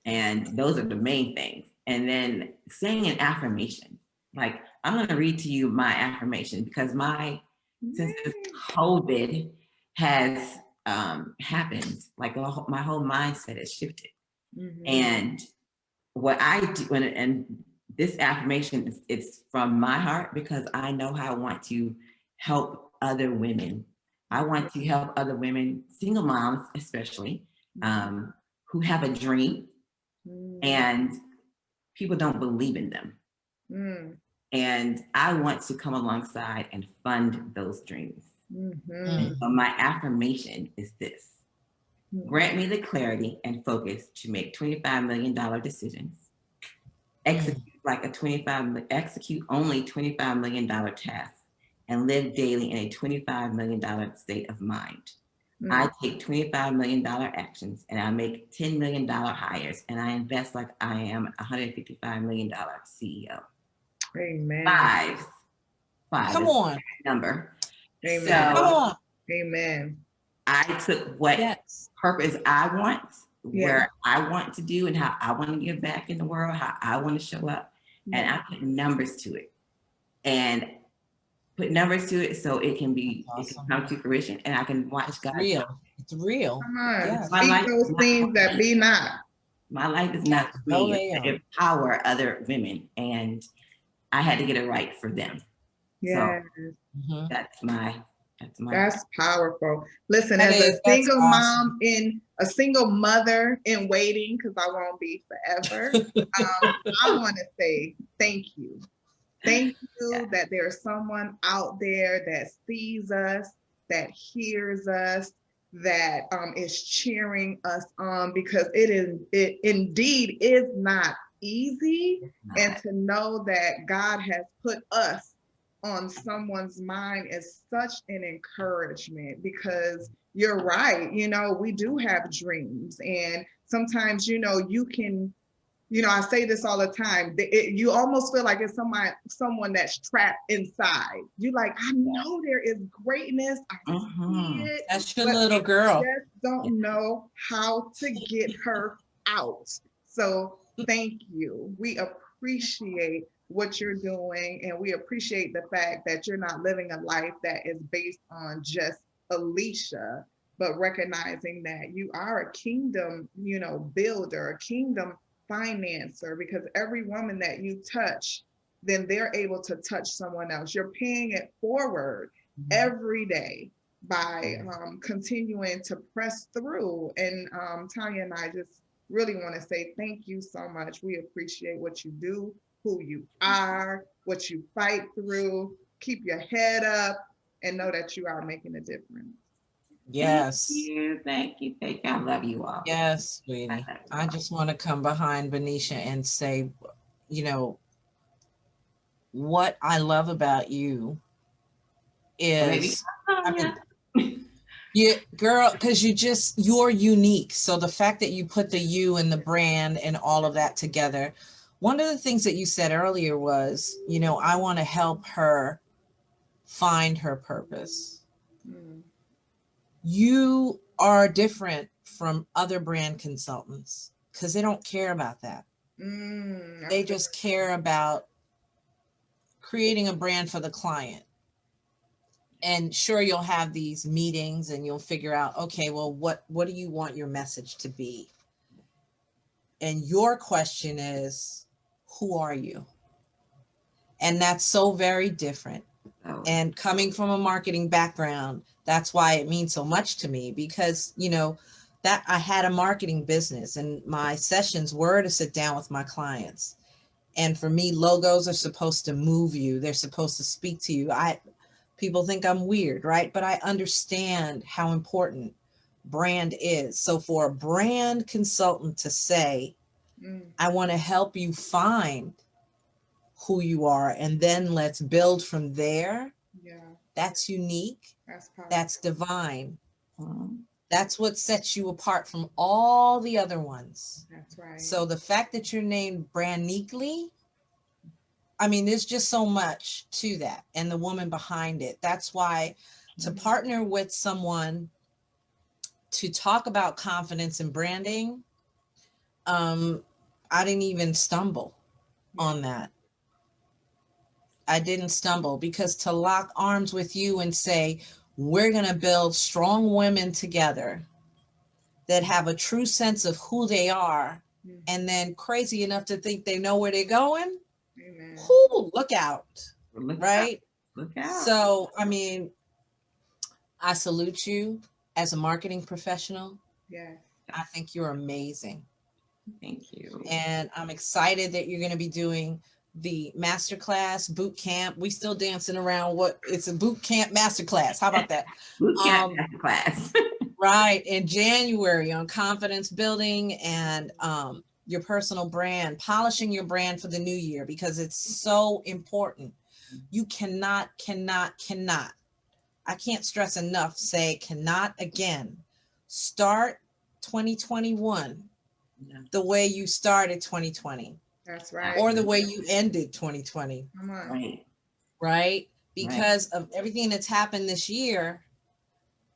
And those are the main things. And then saying an affirmation. Like, I'm going to read to you my affirmation, because since this COVID has happened, like my whole mindset has shifted. And what I do, and this affirmation, it's from my heart, because I know how I want to help other women. I want to help other women, single moms especially, who have a dream and people don't believe in them. And I want to come alongside and fund those dreams. And so my affirmation is this: grant me the clarity and focus to make $25 million decisions, execute only $25 million tasks, and live daily in a $25 million state of mind. I take $25 million actions, and I make $10 million hires, and I invest like I am a $155 million CEO. Amen. Five. Come on. Number. Amen. So, come on. Amen. I took what purpose I want, where I want to do, and how I want to give back in the world, how I want to show up, and I put numbers to it. And put numbers to it so it can come to fruition, and I can watch God. It's real. Come on. Speak those things that be not. My life is not for me. It's to empower other women, and I had to get it right for them. So that's powerful. Listen, as a single mom a single mother in waiting, because I won't be forever, I want to say thank you. Thank you that there's someone out there that sees us, that hears us, that is cheering us on, because it indeed is not easy. And to know that God has put us on someone's mind is such an encouragement, because you're right. We do have dreams, and sometimes, you can, I say this all the time, you almost feel like it's someone that's trapped inside. You like, I know there is greatness. I see it. That's your little girl. I just don't know how to get her out. So thank you. We appreciate what you're doing, and we appreciate the fact that you're not living a life that is based on just Elyshia, but recognizing that you are a kingdom, builder, a kingdom financer, because every woman that you touch, then they're able to touch someone else. You're paying it forward every day by continuing to press through. And Tanya and I just really want to say thank you so much. We appreciate what you do, who you are, what you fight through. Keep your head up and know that you are making a difference. Yes. Thank you. I love you all. Yes, sweetie. I just want to come behind Benicia and say, you know, what I love about you is, I mean, yeah, girl, because you're unique. So the fact that you put the you and the brand and all of that together, one of the things that you said earlier was, you know, I want to help her find her purpose. Mm. You are different from other brand consultants because they don't care about that. They just care about creating a brand for the client. And sure, you'll have these meetings and you'll figure out, okay, well, what do you want your message to be? And your question is, who are you? And that's so very different. And coming from a marketing background, that's why it means so much to me, because, you know, that I had a marketing business and my sessions were to sit down with my clients. And for me, logos are supposed to move you. They're supposed to speak to you. People think I'm weird, right? But I understand how important brand is. So for a brand consultant to say, I want to help you find who you are, and then let's build from there. Yeah. That's unique. That's powerful. That's divine. That's what sets you apart from all the other ones. That's right. So the fact that you're named BrandNiquely, I mean, there's just so much to that, and the woman behind it. That's why to partner with someone to talk about confidence and branding, I didn't even stumble on that. I didn't stumble, because to lock arms with you and say, we're going to build strong women together that have a true sense of who they are, and then crazy enough to think they know where they're going. Amen. Whoo, look out. Right? Look out. So, I mean, I salute you as a marketing professional. Yeah. I think you're amazing. Thank you. And I'm excited that you're going to be doing the masterclass boot camp. We still dancing around it's a boot camp masterclass. How about that? Boot camp masterclass. Right. In January on confidence building and your personal brand, polishing your brand for the new year, because it's so important. You cannot, I can't stress enough, say cannot again, start 2021 the way you started 2020. That's right. Or the way you ended 2020. Right? Because of everything that's happened this year,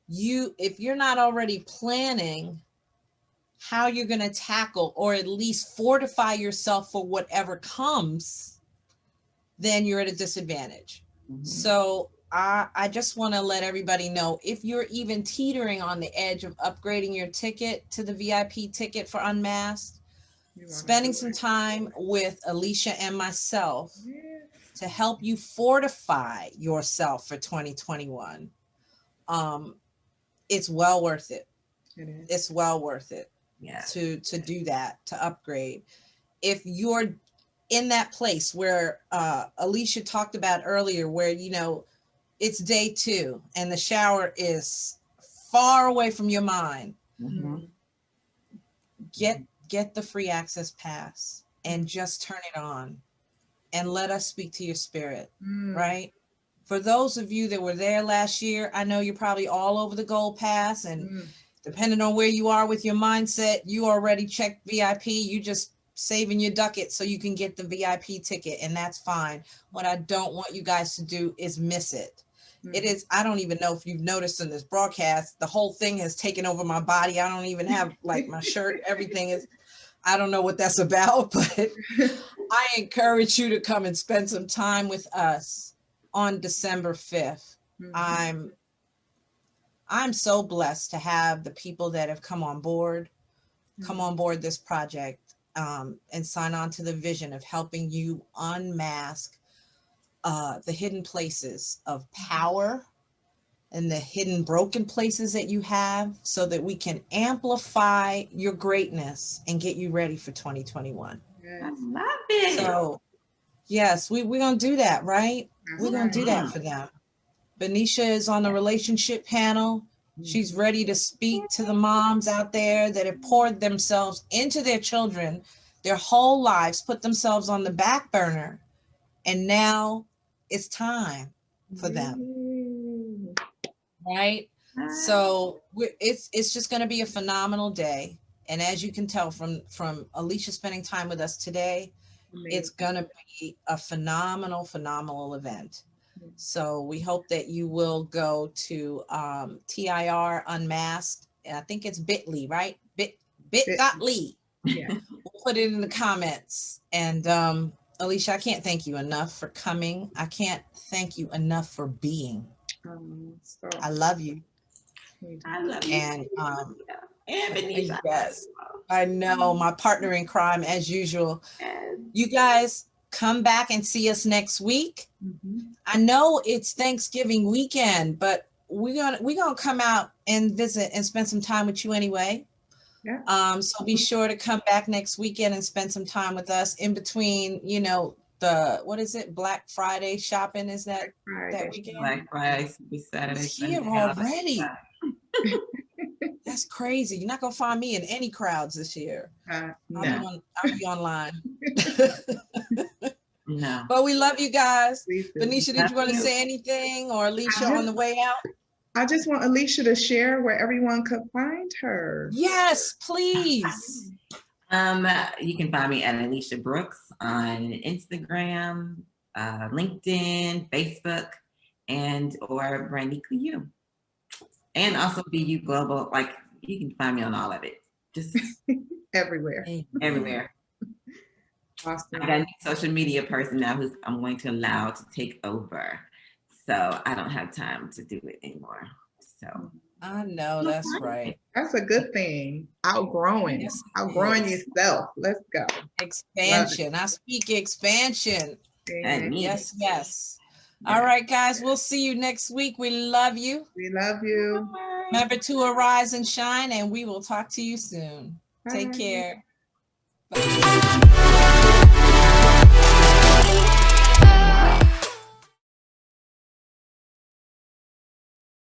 if you're not already planning how you're going to tackle or at least fortify yourself for whatever comes, then you're at a disadvantage. So I just want to let everybody know, if you're even teetering on the edge of upgrading your ticket to the VIP ticket for Unmasked, spending some time with Elyshia and myself to help you fortify yourself for 2021. It's well worth it. It's well worth it to do that, to upgrade. If you're in that place where Elyshia talked about earlier, where, you know, it's day 2 and the shower is far away from your mind, get the free access pass and just turn it on and let us speak to your spirit, right? For those of you that were there last year, I know you're probably all over the gold pass, and depending on where you are with your mindset, you already checked VIP, you just saving your ducat so you can get the VIP ticket, and that's fine. What I don't want you guys to do is miss it. It is, I don't even know if you've noticed in this broadcast, the whole thing has taken over my body. I don't even have like my shirt, everything is, I don't know what that's about, but I encourage you to come and spend some time with us on December 5th. I'm so blessed to have the people that have come on board this project, and sign on to the vision of helping you unmask the hidden places of power and the hidden broken places that you have so that we can amplify your greatness and get you ready for 2021. I love it. So yes, we're going to do that, right? That's We're going to do right. that for them. Benicia is on the relationship panel. She's ready to speak to the moms out there that have poured themselves into their children their whole lives, put themselves on the back burner, and now it's time for them, right? So it's just going to be a phenomenal day. And as you can tell from Elyshia spending time with us today, it's going to be a phenomenal event. So we hope that you will go to TIR Unmasked. I think it's bit.ly, right? Bit.ly. Yeah. We'll put it in the comments. And Elyshia, I can't thank you enough for coming. I can't thank you enough for being. I love you. I love you. And and Benicia. Yes, I know, my partner in crime as usual. You guys come back and see us next week. I know it's Thanksgiving weekend, but we're gonna come out and visit and spend some time with you anyway. Yeah. So be sure to come back next weekend and spend some time with us in between, you know, the, what is it, Black Friday shopping, is that that weekend? Black Friday, Saturday, It's here already. That's crazy. You're not gonna find me in any crowds this year. No. I'll be online. No. But we love you guys. Please do. Benicia, did you want to say anything, or Elyshia on the way out? I just want Elyshia to share where everyone could find her. Yes, please. You can find me at Elyshia Brooks on Instagram, LinkedIn, Facebook, and or BrandNiquely You. And also BU Global. Like, you can find me on all of it. Just Everywhere. everywhere. Awesome. I got a new social media person now who I'm going to allow to take over. So I don't have time to do it anymore. So I know, that's right. That's a good thing. Outgrowing. Yes, Outgrowing yes. yourself. Let's go. Expansion. I speak expansion. and Yes, yes. All right, guys, we'll see you next week. We love you. We love you. Remember to arise and shine, and we will talk to you soon. Take Bye. care. Bye.